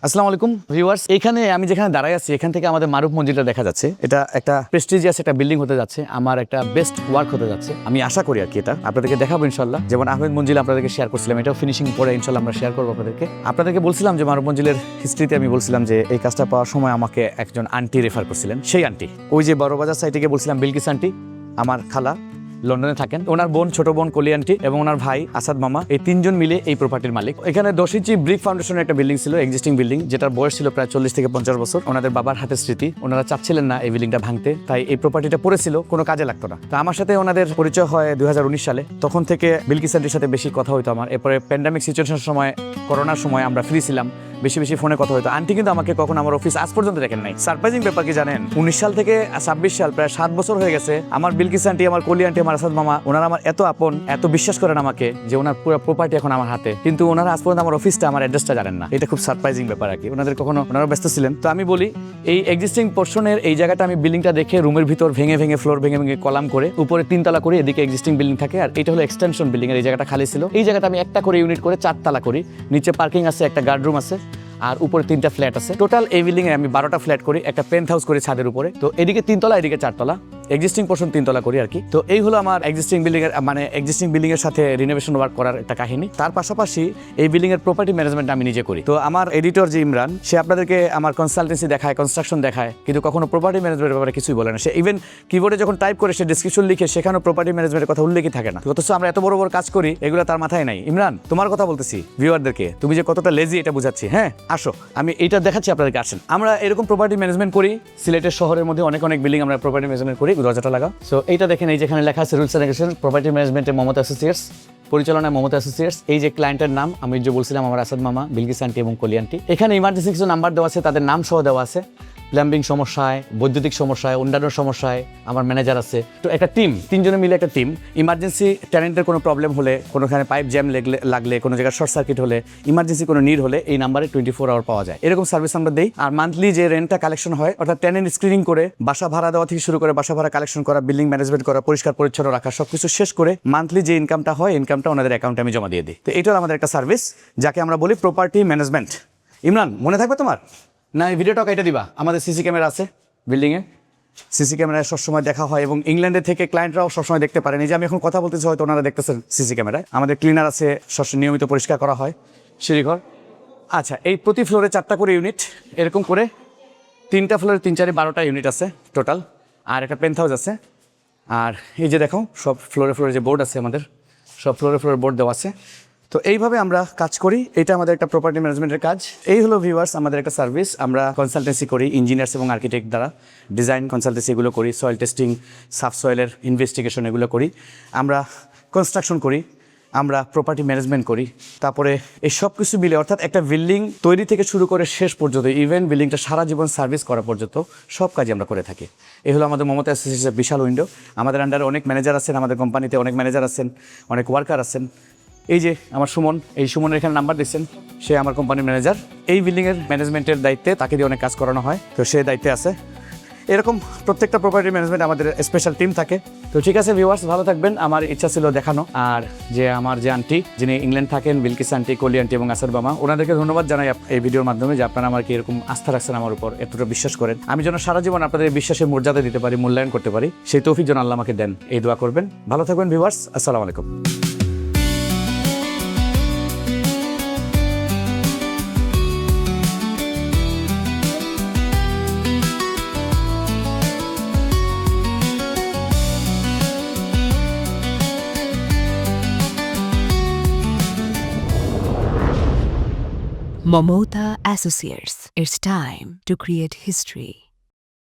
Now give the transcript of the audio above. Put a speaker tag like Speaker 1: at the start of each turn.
Speaker 1: আসসালামু আলাইকুম ভিউয়ার্স, এখানে আমি যেখানে দাঁড়াই আছি এখান থেকে আমাদের মারুফ মঞ্জিলটা দেখা যাচ্ছে। এটা একটা প্রেস্টিজিয়াস একটা বিল্ডিং হতে যাচ্ছে, আমার একটা বেস্ট ওয়ার্ক হতে যাচ্ছে। আমি আশা করি আর কি এটা আপনাদেরকে দেখাবো ইনশাল্লাহ। যেমন আহমেদ মঞ্জিল আপনাদেরকে শেয়ার করছিলাম, এটাও ফিনিশিং পরে ইনশাল্লাহ আমরা শেয়ার করবো আপনাদেরকে বলছিলাম যে মারুফ মঞ্জিলের হিস্ট্রিতে আমি বলছিলাম যে এই কাজটা পাওয়ার সময় আমাকে একজন আন্টি রেফার করছিলেন। সেই আন্টি ওই যে বড়বাজার সাইডে গিয়ে বলছিলাম বিলকিস আন্টি, আমার খালা লন্ডনে থাকেন, ওনার বোন ছোট বোন কলি আন্টি এবং ওনার ভাই আসাদ মামা, এই তিনজন মিলে এই প্রপার্টির মালিক। এখানে 10 ইঞ্চি ব্রিক ফাউন্ডেশনের একটা বিল্ডিং ছিল, এক্সিস্টিং বিল্ডিং, যেটার বয়স ছিল প্রায় 40 থেকে 50 বছর। ওনাদের বাবার হাতের স্মৃতি, ওনারা চাচ্ছিলেন না এই বিল্ডিংটা ভাঙতে, তাই এই প্রপার্টিটা পড়েছিল, কোনো কাজে লাগতো না। তো আমার সাথে ওনাদের পরিচয় হয় 2019 সালে। তখন থেকে বিলকিস আন্টির সাথে বেশি কথা হইতো আমার। এরপরে প্যান্ডামিক সিচুয়েশনের সময়, করোনার সময় আমরা ফ্রি ছিলাম, বেশি বেশি ফোনে কথা হতো। আন্টি কিন্তু আমাকে কখন আমার অফিস আজ পর্যন্ত দেখেন নাই। সারপ্রাইজিং ব্যাপার কি জানেন, 19 সাল থেকে 26 সাল, প্রায় 7 বছর হয়ে গেছে। আমার বিলকিস আন্টি, আমার কলি আন্টি, আমার আসাদ মামা, ওনারা আমার এত আপন, এত বিশ্বাস করেন আমাকে যে ওনার পুরো প্রপার্টি এখন আমার হাতে, কিন্তু ওনারা আজ পর্যন্ত আমার অফিসটা, আমার অ্যাড্রেসটা জানেন না। এটা খুব সারপ্রাইজিং ব্যাপার আর কি। ওনারা ব্যস্ত ছিলেন। তো আমি বলি, এই এক্সিস্টিং পোর্শনের এই জায়গাটা আমি বিল্ডিংটা দেখে রুমের ভিতর ভেঙে ফ্লোর ভেঙে কলাম করে উপরে 3 তলা করে, এদিকে এক্সিস্টিং বিল্ডিং থাকে, আর এটা হলো এক্সটেনশন বিল্ডিং এর এই জায়গাটা খালি ছিল। এই জায়গাটা আমি একটা করে ইউনিট করে 4 তলা করি, নিচে পার্কিং আছে, একটা গার্ডরুম আছে, আর উপরে 3টা ফ্ল্যাট আছে। টোটাল এই বিল্ডিং এ আমি 12টা ফ্ল্যাট করি, একটা পেন্ট হাউস করি ছাদের উপরে। তো এদিকে 3 তলা, এদিকে 4 তলা, এক্সিস্টিং পোর্শন 3 তলা করি আর কি। তো এই হলো আমার এক্সিস্টিং বিল্ডিং এর, মানে এক্সিস্টিং বিল্ডিং এর সাথে রিনোভেশন ওয়ার্ক করার একটা কাহিনী। তার পাশাপাশি এই বিল্ডিং এর প্রপার্টি ম্যানেজমেন্ট আমি নিজে করি। তো আমার এডিটর যে ইমরান, সে আপনাদেরকে আমার কনসালটেন্সি দেখায়, কনস্ট্রাকশন দেখায়, কিন্তু কখনো প্রপার্টি ম্যানেজমেন্টের ব্যাপারে কিছুই বলে না। সে ইভেন কিবোর্ডে যখন টাইপ করে, সে ডেসক্রিপশন লিখে, সেখানেও প্রপার্টি ম্যানেজমেন্টের কথা উল্লেখই থাকে না। অথচ আমরা এত বড় বড় কাজ করি, এগুলো তার মাথায় নাই। ইমরান, তোমার কথা বলতেছি ভিউয়ারদেরকে, তুমি যে কতটা লেজি এটা বুঝাচ্ছি। হ্যাঁ, আসো, আমি এইটা দেখাচ্ছি আপনাদেরকে, আসেন। আমরা এরকম প্রপার্টি ম্যানেজমেন্ট করি সিলেটের শহরের মধ্যে অনেক বিল্ডিং আমরা প্রপার্টি ম্যানেজমেন্ট করি। দরজাটা লাগা। সো এইটা দেখেন, এই যেখানে লেখা আছে রুলস এন্ড রেগুলেশন, প্রপার্টি ম্যানেজমেন্টের মমতা অ্যাসোসিয়েটস, পরিচালনায় মমতা অ্যাসোসিয়েটস। এই যে ক্লায়েন্টের নাম আমি যে বলছিলাম, আমার আসাদ মামা, বিলকিস আন্টি এবং কলি আন্টি। এখানে ইমার্জেন্সি কিছু নাম্বার দেওয়া আছে, তাদের নাম সহ দেওয়া আছে। প্লাম্বিং সমস্যায়, বৈদ্যুতিক সমস্যায়, অন্যান্য সমস্যায় আমার ম্যানেজার আছে। তো একটা টিম, 3 জনে মিলে একটা টিম। ইমার্জেন্সি টেনেন্টের কোনো প্রবলেম হলে, কোনোখানে পাইপ জ্যাম লাগলে, কোনো জায়গায় শর্ট সার্কিট হলে, ইমার্জেন্সি কোনো নিড হলে, এই নাম্বারে 24 আওয়ার পাওয়া যায়। এরকম সার্ভিস আমরা দেই। আর মান্থলি যে রেন্টটা কালেকশন হয়, অর্থাৎ টেনেন্ট স্ক্রিনিং করে, বাসা ভাড়া দেওয়া থেকে শুরু করে বাসা ভাড়া কালেকশন করা, বিল্ডিং ম্যানেজমেন্ট করা, পরিষ্কার পরিচ্ছন্ন রাখা, সবকিছু শেষ করে মান্থলি যে ইনকামটা হয়, ইনকামটা ওনাদের অ্যাকাউন্টে আমি জমা দিয়ে দিই। তো এইটা আমাদের একটা সার্ভিস, যাকে আমরা বলি প্রপার্টি ম্যানেজমেন্ট। ইমরান, মনে থাকবে তোমার? না, এই ভিডিওটা কেটে দিবা। আমাদের সিসি ক্যামেরা আছে বিল্ডিংয়ে, সিসি ক্যামেরায় সবসময় দেখা হয়, এবং ইংল্যান্ডে থেকে ক্লায়েন্টরাও সবসময় দেখতে পারেন। এই যে আমি এখন কথা বলতেছি, হয়তো ওনারা দেখতেছেন সিসি ক্যামেরায়। আমাদের ক্লিনার আছে, নিয়মিত পরিষ্কার করা হয় সিঁড়িঘর। আচ্ছা, এই প্রতি ফ্লোরে 4টা করে ইউনিট, এরকম করে 3টা ফ্লোরে 3 4 12টা ইউনিট আছে টোটাল, আর একটা পেন্ট হাউস আছে। আর এই যে দেখো, সব ফ্লোরে যে বোর্ড আছে, আমাদের সব ফ্লোরে বোর্ড দেওয়া আছে। তো এইভাবে আমরা কাজ করি। এটা আমাদের একটা প্রপার্টি ম্যানেজমেন্টের কাজ। এই হলো ভিউয়ার্স আমাদের একটা সার্ভিস। আমরা কনসালটেন্সি করি ইঞ্জিনিয়ার্স এবং আর্কিটেক্ট দ্বারা, ডিজাইন কনসালটেন্সি এগুলো করি, সয়েল টেস্টিং, সাবসয়েলের ইনভেস্টিগেশন এগুলো করি, আমরা কনস্ট্রাকশন করি, আমরা প্রপার্টি ম্যানেজমেন্ট করি। তারপরে এই সব কিছু মিলে, অর্থাৎ একটা বিল্ডিং তৈরি থেকে শুরু করে শেষ পর্যন্ত, ইভেন বিল্ডিংটা সারা জীবন সার্ভিস করা পর্যন্ত সব কাজই আমরা করে থাকি। এই হলো আমাদের মমতা অ্যাসোসিয়েটসের বিশাল উইন্ডো। আমাদের আন্ডারে অনেক ম্যানেজার আছেন, আমাদের কোম্পানিতে অনেক ম্যানেজার আছেন, অনেক ওয়ার্কার আছেন। এই যে আমার সুমন, এই সুমনের এখানে নাম্বার দিচ্ছেন, সে আমার কোম্পানির ম্যানেজার। এই বিল্ডিংয়ের ম্যানেজমেন্টের দায়িত্বে, তাকে দিয়ে অনেক কাজ করানো হয়, তো সে দায়িত্বে আছে। এরকম প্রত্যেকটা প্রপার্টি ম্যানেজমেন্ট আমাদের স্পেশাল টিম থাকে। তো ঠিক আছে ভিউয়ার্স, ভালো থাকবেন। আমার ইচ্ছা ছিল দেখানো। আর যে আমার যে আন্টি, যিনি ইংল্যান্ড থাকেন, বিলকিস আন্টি, কলি আন্টি এবং আসাদ মামা, ওনাদেরকে ধন্যবাদ জানাই এই ভিডিওর মাধ্যমে, যে আপনারা আমার কি এরকম আস্থা রাখছেন আমার উপর, এতটা বিশ্বাস করেন। আমি যেন সারা জীবন আপনাদের বিশ্বাসের মর্যাদা দিতে পারি, মূল্যায়ন করতে পারি, সেই তৌফিক যেন আল্লাহ আমাকে দেন, এই দোয়া করবেন। ভালো থাকবেন ভিউয়ার্স, আসসালামু আলাইকুম।
Speaker 2: Momota Associates. It's time to create history.